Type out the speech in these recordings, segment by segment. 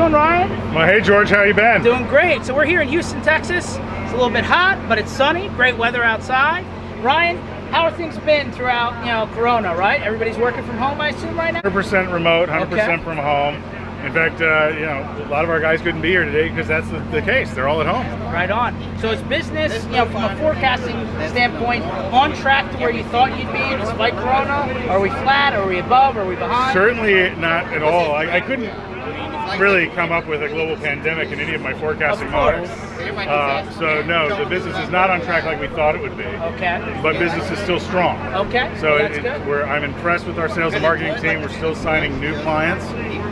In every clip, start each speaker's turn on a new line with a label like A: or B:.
A: doing, Ryan?
B: Well, hey, George, how you been?
A: Doing great. So we're here in Houston, Texas. It's a little bit hot, but it's sunny. Great weather outside. Ryan, how are things been throughout, Corona, right? Everybody's working from home, I assume, right now?
B: 100% remote, 100% from home. In fact, a lot of our guys couldn't be here today because that's the case. They're all at home.
A: Right on. So is business, from a forecasting standpoint, on track to where you thought you'd be despite Corona? Are we flat? Are we above? Are we behind?
B: Certainly not at all. I couldn't really come up with a global pandemic in any of my forecasting models. So no, the business is not on track like we thought it would be.
A: Okay.
B: But business is still strong.
A: Okay.
B: So
A: that's good.
B: I'm impressed with our sales and marketing team. We're still signing new clients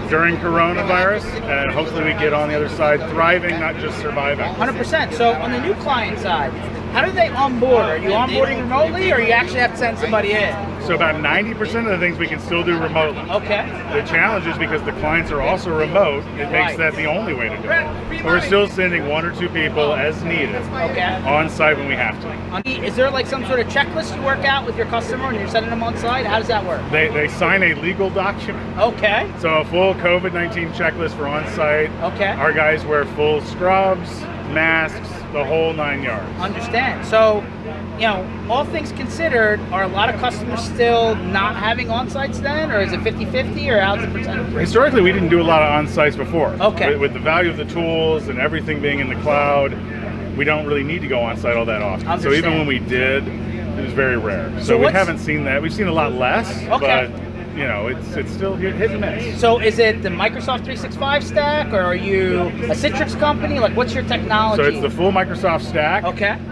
B: during coronavirus, and hopefully we get on the other side thriving, not just surviving.
A: 100%. So on the new client side, how do they onboard? Are you onboarding remotely, or you actually have to send somebody in?
B: So about 90% of the things we can still do remotely.
A: Okay.
B: The challenge is because the clients are also remote, it makes that the only way to do it. But we're still sending one or two people as needed on site when we have to.
A: Is there like some sort of checklist you work out with your customer and you're sending them on site? How does that work?
B: They sign a legal document.
A: Okay.
B: So a full COVID-19 checklist for on site.
A: Okay.
B: Our guys wear full scrubs, masks, the whole 9 yards.
A: Understand. So, all things considered, are a lot of customers still not having on-sites then? Or is it 50-50, or how's the percentage?
B: Historically, we didn't do a lot of on-sites before.
A: Okay.
B: With the value of the tools and everything being in the cloud, we don't really need to go on-site all that often.
A: Understand.
B: So even when we did, it was very rare. So we haven't seen that. We've seen a lot less, but it's still hit and miss.
A: So is it the Microsoft 365 stack, or are you a Citrix company? Like, what's your technology?
B: So it's the full Microsoft stack,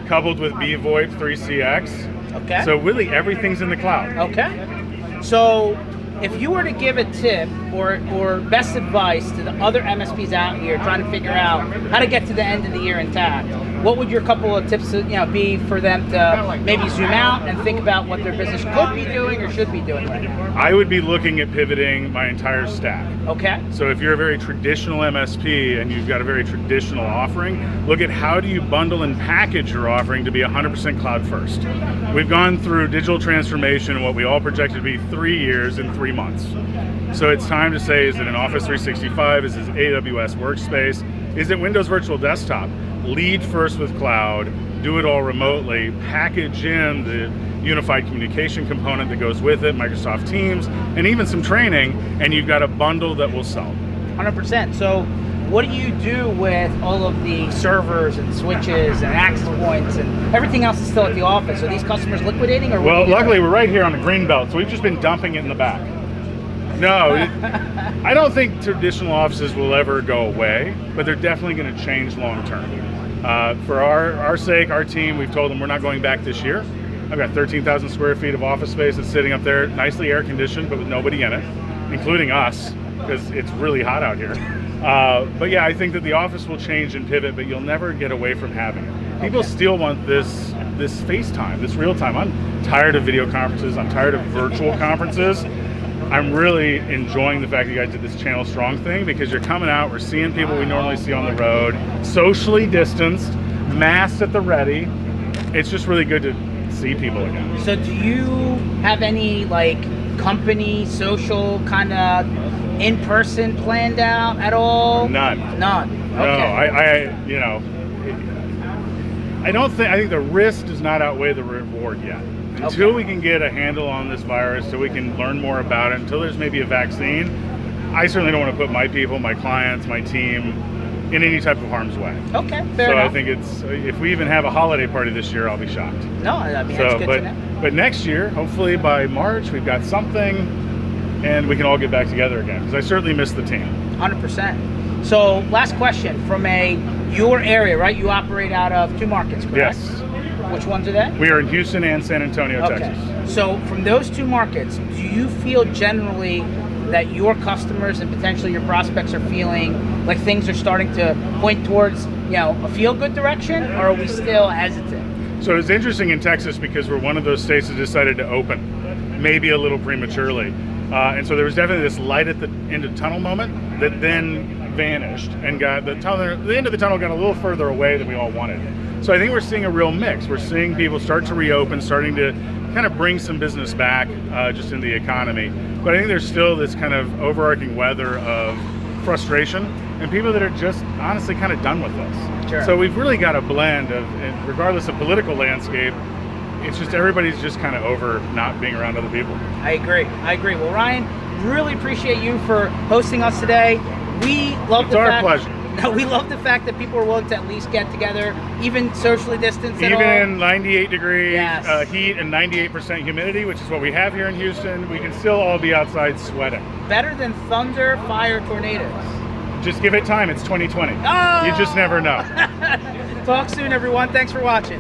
B: coupled with bVoIP 3CX.
A: Okay.
B: So really everything's in the cloud.
A: Okay. So if you were to give a tip or best advice to the other MSPs out here trying to figure out how to get to the end of the year intact, what would your couple of tips be for them to maybe zoom out and think about what their business could be doing or should be doing right now?
B: I would be looking at pivoting my entire stack.
A: Okay.
B: So if you're a very traditional MSP and you've got a very traditional offering, look at how do you bundle and package your offering to be 100% cloud first. We've gone through digital transformation, what we all projected to be 3 years in 3 months. So it's time to say, is it an Office 365? Is it AWS Workspace? Is it Windows Virtual Desktop? Lead first with cloud, do it all remotely, package in the unified communication component that goes with it, Microsoft Teams, and even some training, and you've got a bundle that will sell.
A: 100%. So what do you do with all of the servers and switches and access points and everything else is still at the office? Are these customers liquidating? Or
B: well, luckily we're right here on the green belt, so we've just been dumping it in the back. No, I don't think traditional offices will ever go away, but they're definitely going to change long term. For our sake, our team, we've told them we're not going back this year. I've got 13,000 square feet of office space that's sitting up there, nicely air conditioned, but with nobody in it, including us, because it's really hot out here. But yeah, I think that the office will change and pivot, but you'll never get away from having it. People still want this FaceTime, this real time. I'm tired of video conferences. I'm tired of virtual conferences. I'm really enjoying the fact that you guys did this Channel Strong thing, because you're coming out, we're seeing people we normally see on the road, socially distanced, masks at the ready. It's just really good to see people again.
A: So do you have any company social kind of in-person planned out at all?
B: None.
A: Okay.
B: No, I think the risk does not outweigh the reward yet. Until we can get a handle on this virus, so we can learn more about it, until there's maybe a vaccine, I certainly don't want to put my people, my clients, my team in any type of harm's way.
A: Okay, fair enough.
B: I think if we even have a holiday party this year, I'll be shocked.
A: No, that's good to know.
B: But next year, hopefully by March, we've got something and we can all get back together again, because I certainly miss the team.
A: 100%. So last question, from your area, right? You operate out of 2 markets, correct?
B: Yes.
A: Which ones are they?
B: We are in Houston and San Antonio, Texas.
A: So from those 2 markets, do you feel generally that your customers and potentially your prospects are feeling like things are starting to point towards, a feel-good direction, or are we still hesitant?
B: So it's interesting in Texas because we're one of those states that decided to open, maybe a little prematurely. And so there was definitely this light at the end of the tunnel moment that then vanished and got the end of the tunnel got a little further away than we all wanted. So I think we're seeing a real mix. We're seeing people start to reopen, starting to kind of bring some business back just in the economy. But I think there's still this kind of overarching weather of frustration and people that are just honestly kind of done with us.
A: Sure.
B: So we've really got a blend of, and regardless of political landscape, it's just everybody's just kind of over not being around other people.
A: I agree. Well, Ryan, really appreciate you for hosting us today. We love
B: It's our pleasure.
A: No, we love the fact that people are willing to at least get together, even socially distanced at all.
B: Even in 98 degree
A: Yes.
B: heat and 98% humidity, which is what we have here in Houston, we can still all be outside sweating.
A: Better than thunder, fire, tornadoes.
B: Just give it time. It's 2020.
A: Oh!
B: You just never know.
A: Talk soon, everyone. Thanks for watching.